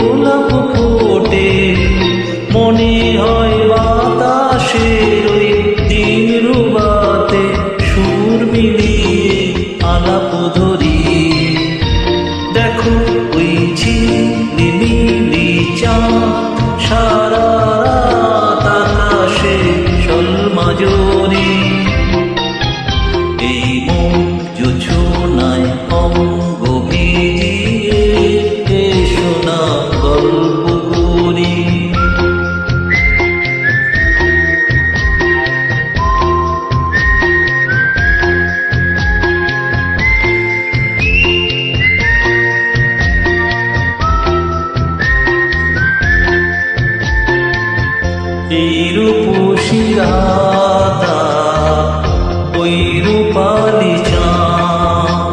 গোলাপ ফোটে, মনে হয় বাতাসের ওই দিন রুবাতে সুর মিলিয়ে আলাপ ধরি। দেখো ওই ঝিলিমিলি চাঁদ সারা রাত আকাশে সলমাজরি। এই মন জোছনায় অঙ্গ ভিজিয়ে এসো না গল্প করি। এই রূপসী রাতা ওই রূপালি চাঁদ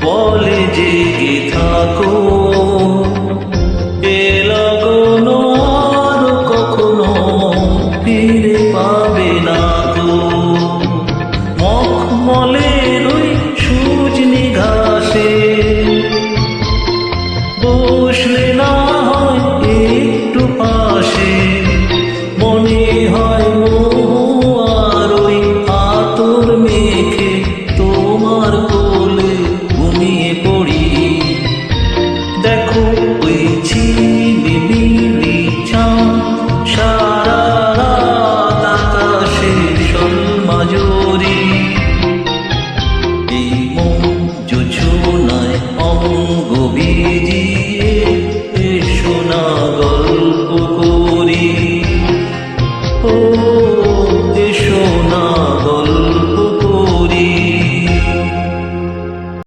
বলে জেগে থাকো, এ লগন আর কখনো ফিরে পাবে না তো। মখমলের ওই সূর্যনি ঘাসে বসলে না হয় একটু পাশে, মনে হয় আর ওই আতর মেখে তোমার কোলে ঘুমিয়ে পড়ি। দেখো ওই ঝিলিমিলি চাঁদ সারা রাত আকাশে সলমাজরি। এই মন জোছনায় অঙ্গ ভিজিয়ে